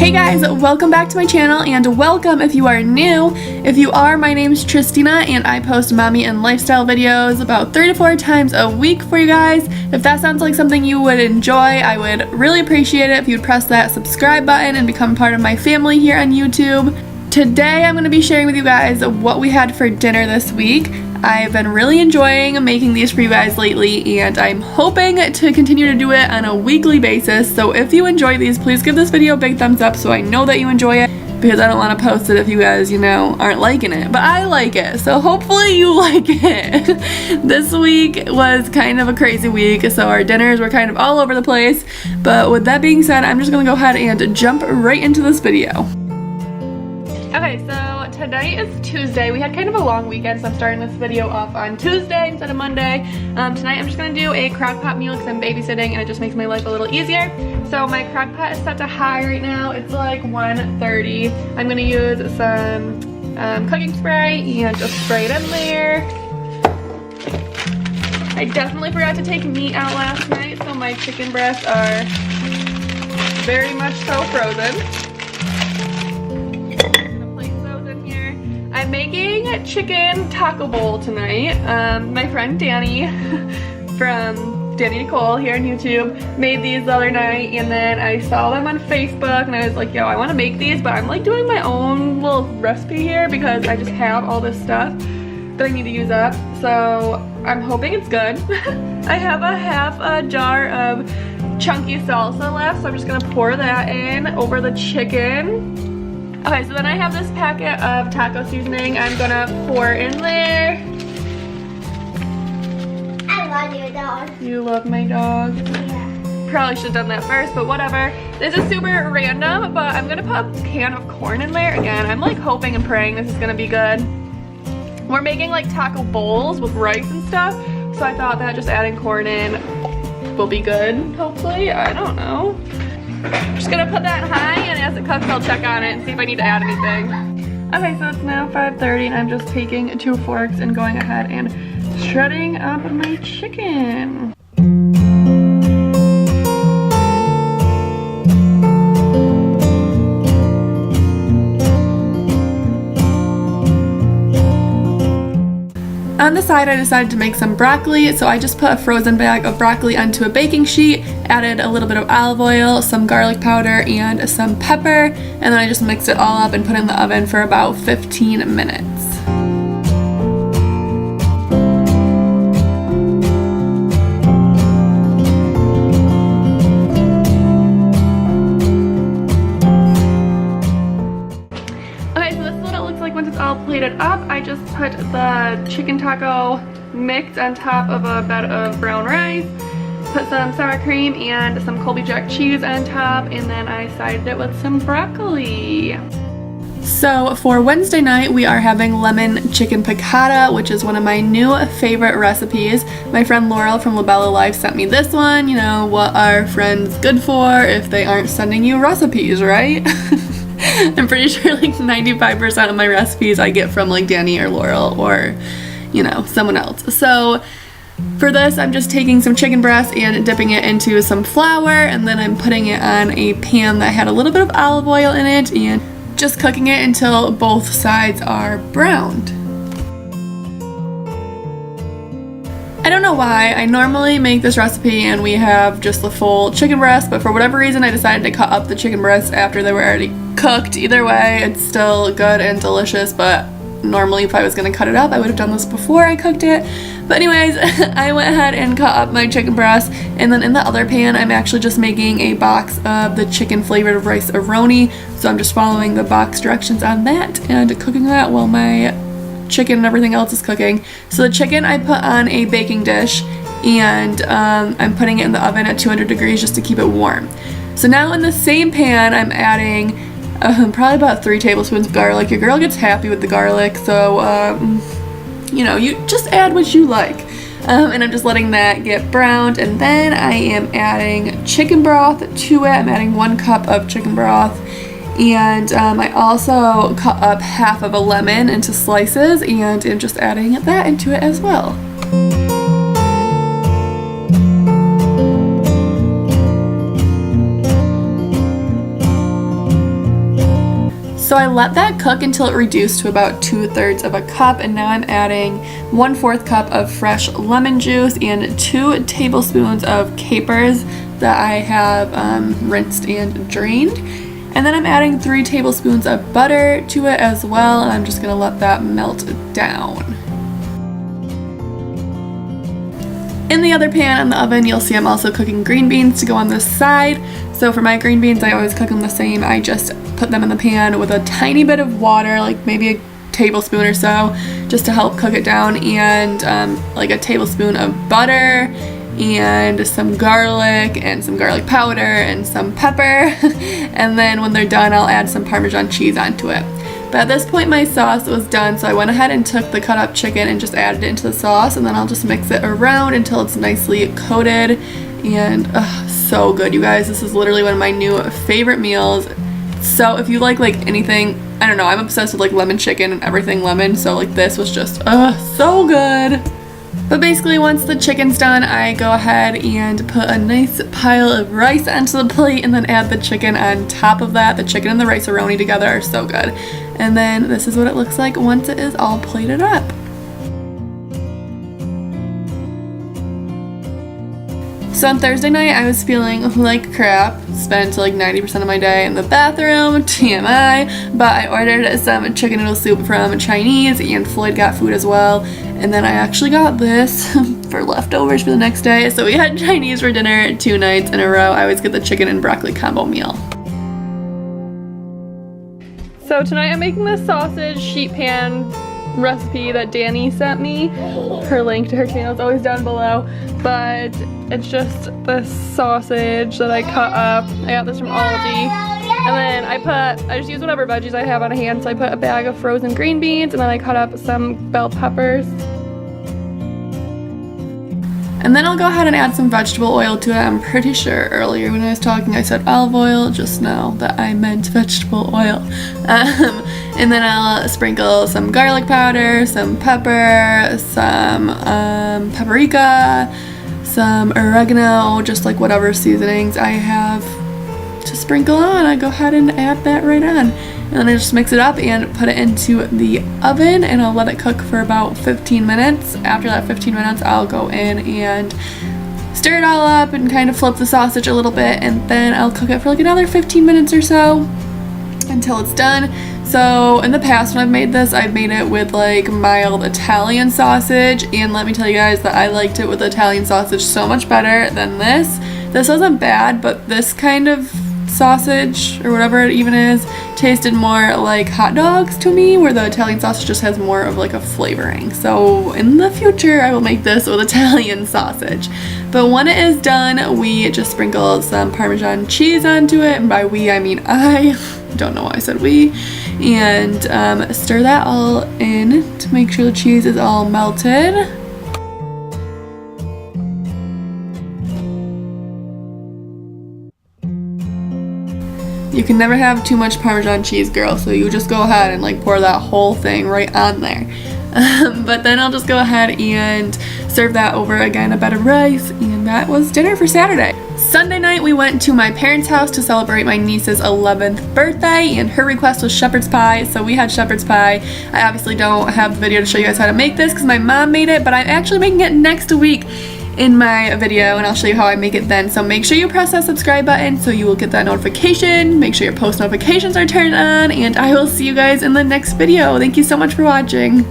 Hey guys, welcome back to my channel, and welcome if you are new. If you are, my name's Tristina and I post mommy and lifestyle videos about 3 to 4 times a week for you guys. If that sounds like something you would enjoy, I would really appreciate it if you'd press that subscribe button and become part of my family here on YouTube. Today I'm going to be sharing with you guys what we had for dinner this week. I've been really enjoying making these for you guys lately, and I'm hoping to continue to do it on a weekly basis. So if you enjoy these, please give this video a big thumbs up so I know that you enjoy it, because I don't want to post it if you guys, aren't liking it. But I like it, so hopefully you like it. This week was kind of a crazy week, so our dinners were kind of all over the place. But with that being said, I'm just going to go ahead and jump right into this video. Okay, so today is Tuesday. We had kind of a long weekend, so I'm starting this video off on Tuesday instead of Monday. Tonight I'm just going to do a crock pot meal because I'm babysitting and it just makes my life a little easier. So my crock pot is set to high right now. It's like 130. I'm going to use some cooking spray and just spray it in there. I definitely forgot to take meat out last night, so my chicken breasts are very much so frozen. I'm making chicken taco bowl tonight. My friend Danny from Danny Nicole here on YouTube made these the other night, and then I saw them on Facebook and I was like, yo, I want to make these, but I'm like doing my own little recipe here because I just have all this stuff that I need to use up. So I'm hoping it's good. I have a half a jar of chunky salsa left, so I'm just gonna pour that in over the chicken. Okay, so then I have this packet of taco seasoning I'm gonna pour in there. I love your dog. You love my dog? Yeah. Probably should have done that first, but whatever. This is super random, but I'm gonna put a can of corn in there. Again, I'm like hoping and praying this is gonna be good. We're making like taco bowls with rice and stuff, so I thought that just adding corn in will be good, hopefully. I don't know. I'm just gonna put that high, and as it cooks I'll check on it and see if I need to add anything. Okay, so it's now 5:30 and I'm just taking 2 forks and going ahead and shredding up my chicken. On the side, I decided to make some broccoli, so I just put a frozen bag of broccoli onto a baking sheet, added a little bit of olive oil, some garlic powder, and some pepper, and then I just mixed it all up and put it in the oven for about 15 minutes. Plated up, I just put the chicken taco mix on top of a bed of brown rice, put some sour cream and some Colby Jack cheese on top, and then I sided it with some broccoli. So for Wednesday night, we are having lemon chicken piccata, which is one of my new favorite recipes. My friend Laurel from Labella Life sent me this one. You know, what are friends good for if they aren't sending you recipes, right? I'm pretty sure like 95% of my recipes I get from like Danny or Laurel or, someone else. So for this, I'm just taking some chicken breast and dipping it into some flour, and then I'm putting it on a pan that had a little bit of olive oil in it and just cooking it until both sides are browned. I don't know why. I normally make this recipe and we have just the full chicken breast, but for whatever reason I decided to cut up the chicken breasts after they were already cooked. Either way, it's still good and delicious, but normally if I was going to cut it up, I would have done this before I cooked it. But anyways, I went ahead and cut up my chicken breast, and then in the other pan, I'm actually just making a box of the chicken flavored rice-a-roni, so I'm just following the box directions on that and cooking that while my chicken and everything else is cooking. So the chicken I put on a baking dish, and I'm putting it in the oven at 200 degrees just to keep it warm. So now in the same pan, I'm adding probably about 3 tablespoons of garlic. Your girl gets happy with the garlic, so you just add what you like. And I'm just letting that get browned, and then I am adding chicken broth to it. I'm adding 1 cup of chicken broth, and I also cut up half of a lemon into slices and am just adding that into it as well. So I let that cook until it reduced to about 2/3 of a cup, and now I'm adding 1/4 cup of fresh lemon juice and 2 tablespoons of capers that I have rinsed and drained. And then I'm adding 3 tablespoons of butter to it as well, and I'm just gonna let that melt down. In the other pan in the oven, you'll see I'm also cooking green beans to go on this side. So for my green beans, I always cook them the same. I just put them in the pan with a tiny bit of water, like maybe a tablespoon or so, just to help cook it down, and like a tablespoon of butter and some garlic and some garlic powder and some pepper. And then when they're done, I'll add some Parmesan cheese onto it. But at this point my sauce was done, so I went ahead and took the cut up chicken and just added it into the sauce, and then I'll just mix it around until it's nicely coated. And so good, you guys. This is literally one of my new favorite meals. So if you like anything, I don't know, I'm obsessed with like lemon chicken and everything lemon, so like this was just so good. But basically once the chicken's done, I go ahead and put a nice pile of rice onto the plate and then add the chicken on top of that. The chicken and the rice-a-roni together are so good. And then this is what it looks like once it is all plated up. So on Thursday night, I was feeling like crap. Spent like 90% of my day in the bathroom, TMI, but I ordered some chicken noodle soup from Chinese, and Floyd got food as well. And then I actually got this for leftovers for the next day. So we had Chinese for dinner 2 nights in a row. I always get the chicken and broccoli combo meal. So tonight I'm making this sausage sheet pan recipe that Danny sent me. Her link to her channel is always down below, but it's just this sausage that I cut up. I got this from Aldi, and then I just use whatever veggies I have on hand. So I put a bag of frozen green beans, and then I cut up some bell peppers. And then I'll go ahead and add some vegetable oil to it. I'm pretty sure earlier when I was talking I said olive oil, just know that I meant vegetable oil. And then I'll sprinkle some garlic powder, some pepper, some paprika, some oregano, just like whatever seasonings I have to sprinkle on. I go ahead and add that right on. And then I just mix it up and put it into the oven, and I'll let it cook for about 15 minutes. After that 15 minutes, I'll go in and stir it all up and kind of flip the sausage a little bit, and then I'll cook it for like another 15 minutes or so until it's done. So in the past when I've made this, I've made it with like mild Italian sausage, and let me tell you guys that I liked it with Italian sausage so much better than this. This wasn't bad, but this kind of sausage, or whatever it even is, tasted more like hot dogs to me, where the Italian sausage just has more of like a flavoring. So in the future I will make this with Italian sausage. But when it is done, we just sprinkle some Parmesan cheese onto it, and by we I mean I don't know why I said we, and stir that all in to make sure the cheese is all melted. You can never have too much Parmesan cheese, girl, so you just go ahead and like pour that whole thing right on there. But then I'll just go ahead and serve that over again a bed of rice, and that was dinner for Saturday. Sunday night we went to my parents' house to celebrate my niece's 11th birthday, and her request was shepherd's pie, so we had shepherd's pie. I obviously don't have the video to show you guys how to make this because my mom made it, but I'm actually making it next week in my video, and I'll show you how I make it then. So make sure you press that subscribe button so you will get that notification. Make sure your post notifications are turned on, and I will see you guys in the next video. Thank you so much for watching.